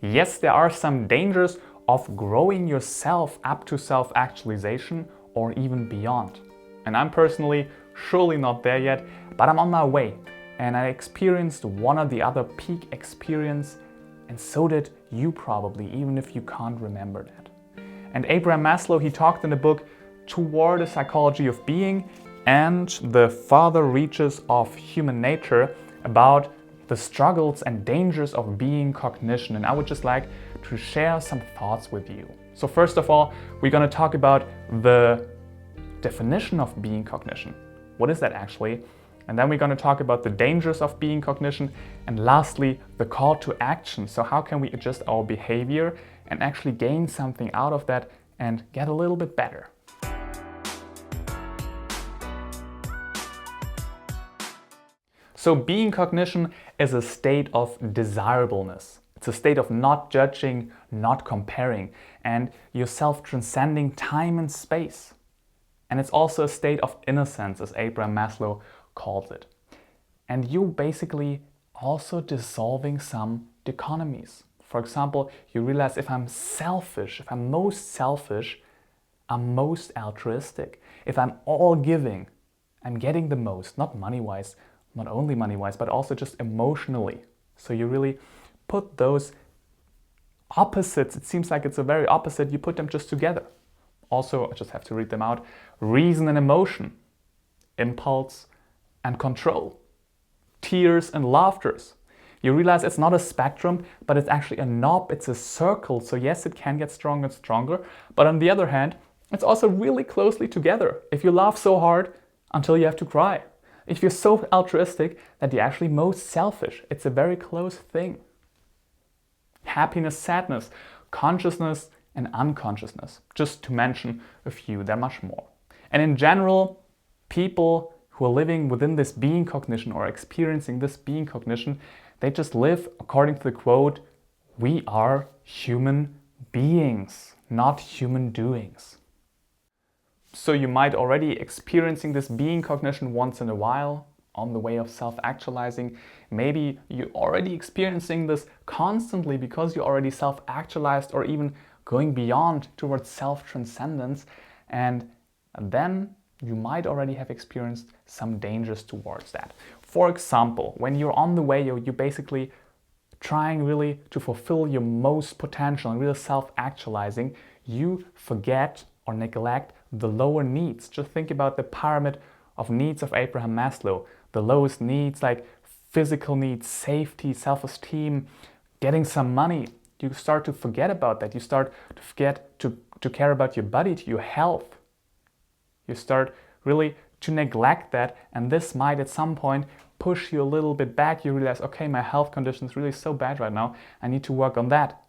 Yes, there are some dangers of growing yourself up to self-actualization or even beyond. And I'm personally surely not there yet, but I'm on my way. And I experienced one or the other peak experience, and so did you probably, even if you can't remember that. And Abraham Maslow, he talked in the book Toward the Psychology of Being and the Farther Reaches of Human Nature about the struggles and dangers of Being-Cognition. And I would just like to share some thoughts with you. So first of all, we're going to talk about the definition of Being-Cognition. What is that actually? And then we're going to talk about the dangers of Being-Cognition. And lastly, the call to action. So how can we adjust our behavior and actually gain something out of that and get a little bit better? So Being-Cognition is a state of desirableness. It's a state of not judging, not comparing, and you're self-transcending time and space. And it's also a state of innocence, as Abraham Maslow calls it. And you basically also dissolving some dichotomies. For example, you realize if I'm selfish, if I'm most selfish, I'm most altruistic. If I'm all giving, I'm getting the most, not money-wise, not only money-wise, but also just emotionally. So you really put those opposites, it seems like it's a very opposite, you put them just together. Also, I just have to read them out. Reason and emotion, impulse and control, tears and laughters. You realize it's not a spectrum, but it's actually a knob, it's a circle. So yes, it can get stronger and stronger, but on the other hand, it's also really closely together. If you laugh so hard until you have to cry. If you're so altruistic that you're actually most selfish, it's a very close thing. Happiness, sadness, consciousness and unconsciousness, just to mention a few, there are much more. And in general, people who are living within this Being-Cognition or experiencing this Being-Cognition, they just live according to the quote, "We are human beings, not human doings." So you might already experiencing this Being-Cognition once in a while on the way of self-actualizing. Maybe you're already experiencing this constantly because you're already self-actualized or even going beyond towards self-transcendence. And then you might already have experienced some dangers towards that. For example, when you're on the way, you're basically trying really to fulfill your most potential and really self-actualizing, you forget or neglect the lower needs. Just think about the pyramid of needs of Abraham Maslow. The lowest needs like physical needs, safety, self-esteem, getting some money. You start to forget about that. You start to forget to care about your body, to your health. You start really to neglect that, and this might at some point push you a little bit back. You realize, okay, my health condition is really so bad right now. I need to work on that.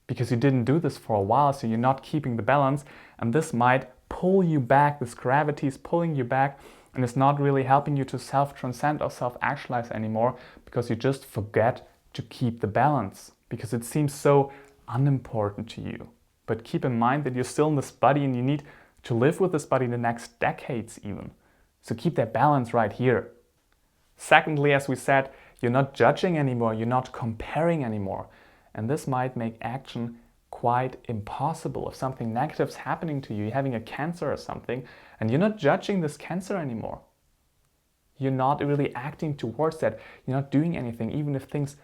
Because you didn't do this for a while, so you're not keeping the balance, and this might pull you back. This gravity is pulling you back, and it's not really helping you to self-transcend or self-actualize anymore because you just forget to keep the balance because it seems so unimportant to you. But keep in mind that you're still in this body and you need to live with this body in the next decades even. So keep that balance right here. Secondly, as we said, you're not judging anymore, you're not comparing anymore. And this might make action quite impossible. If something negative is happening to you, you're having a cancer or something, and you're not judging this cancer anymore. You're not really acting towards that. You're not doing anything. Even if things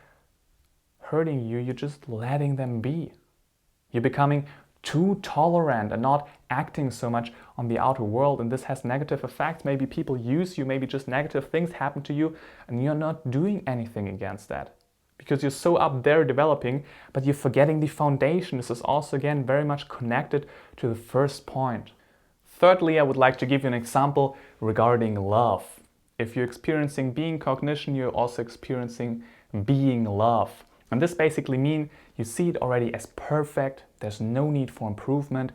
hurting you, you're just letting them be. You're becoming too tolerant and not acting so much on the outer world, and this has negative effects. Maybe people use you, maybe just negative things happen to you, and you're not doing anything against that. Because you're so up there developing, but you're forgetting the foundation. This is also, again, very much connected to the first point. Thirdly, I would like to give you an example regarding love. If you're experiencing Being-Cognition, you're also experiencing being love. And this basically means you see it already as perfect, there's no need for improvement,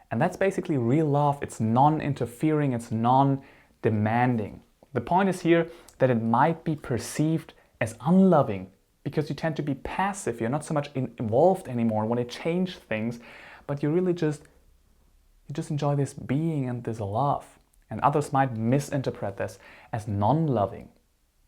and that's basically real love. It's non-interfering, it's non-demanding. The point is here that it might be perceived as unloving, because you tend to be passive, you're not so much involved anymore, want to change things, but you really just enjoy this being and this love. And others might misinterpret this as non-loving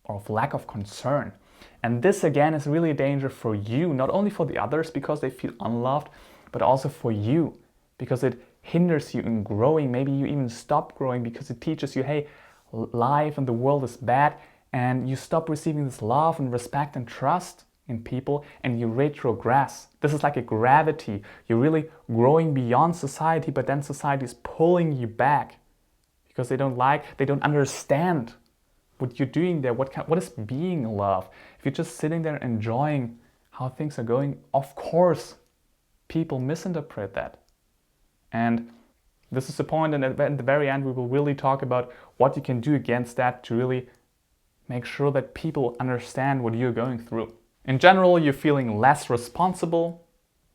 or of lack of concern. And this again is really a danger for you, not only for the others because they feel unloved, but also for you because it hinders you in growing. Maybe you even stop growing because it teaches you, hey, life and the world is bad, and you stop receiving this love and respect and trust in people, and you retrogress. This is like a gravity. You're really growing beyond society, but then society is pulling you back because they don't understand what you're doing there. What is being love? If you're just sitting there enjoying how things are going, of course, people misinterpret that. And this is the point, and at the very end we will really talk about what you can do against that to really make sure that people understand what you're going through. In general, you're feeling less responsible,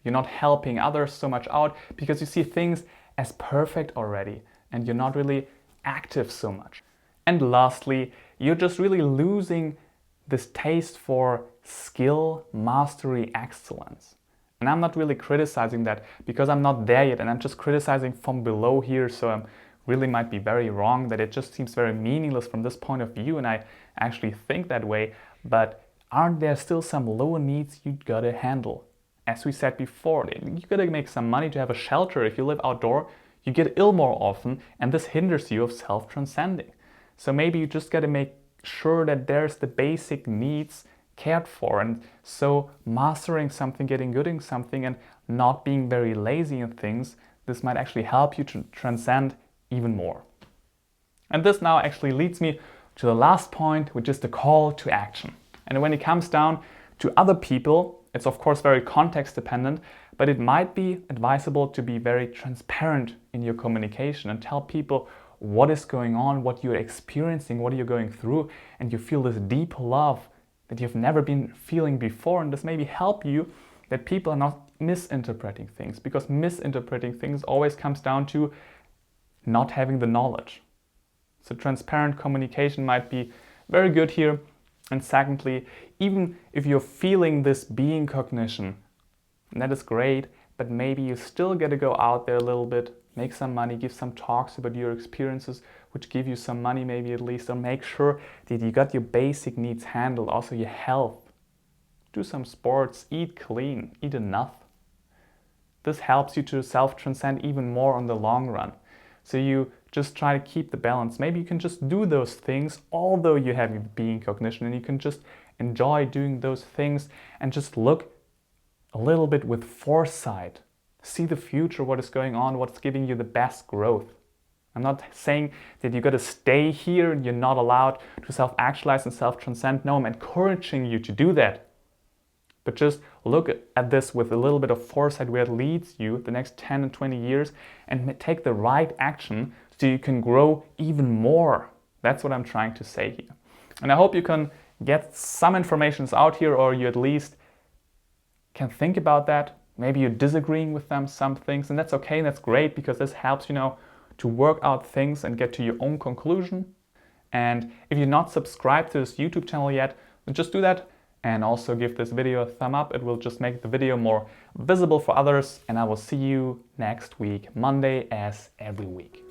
you're not helping others so much out because you see things as perfect already and you're not really active so much. And lastly, you're just really losing this taste for skill, mastery, excellence. And I'm not really criticizing that because I'm not there yet, and I'm just criticizing from below here, so I really might be very wrong, that it just seems very meaningless from this point of view, and I actually think that way. But aren't there still some lower needs you gotta handle? As we said before, you gotta make some money to have a shelter. If you live outdoor, you get ill more often, and this hinders you of self-transcending. So maybe you just gotta make sure that there's the basic needs cared for, and so mastering something, getting good in something, and not being very lazy in things, this might actually help you to transcend even more. And this now actually leads me to the last point, which is the call to action. And when it comes down to other people, it's of course very context dependent, but it might be advisable to be very transparent in your communication and tell people what is going on, what you're experiencing, what you're going through, and you feel this deep love that you've never been feeling before. And this maybe help you that people are not misinterpreting things, because misinterpreting things always comes down to not having the knowledge. So transparent communication might be very good here. And secondly, even if you're feeling this being cognition, and that is great, but maybe you still got to go out there a little bit, make some money, give some talks about your experiences, which give you some money maybe at least, or make sure that you got your basic needs handled, also your health. Do some sports, eat clean, eat enough. This helps you to self-transcend even more on the long run. So you just try to keep the balance. Maybe you can just do those things although you have being cognition, and you can just enjoy doing those things and just look a little bit with foresight. See the future, what is going on, what's giving you the best growth. I'm not saying that you got to stay here and you're not allowed to self-actualize and self-transcend. No, I'm encouraging you to do that. But just look at this with a little bit of foresight where it leads you the next 10 and 20 years, and take the right action so you can grow even more. That's what I'm trying to say here. And I hope you can get some information out here, or you at least can think about that. Maybe you're disagreeing with them, some things, and that's okay, and that's great, because this helps you to work out things and get to your own conclusion. And if you're not subscribed to this YouTube channel yet, then just do that. And also give this video a thumb up. It will just make the video more visible for others. And I will see you next week, Monday, as every week.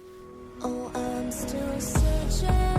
Oh, I'm still searching.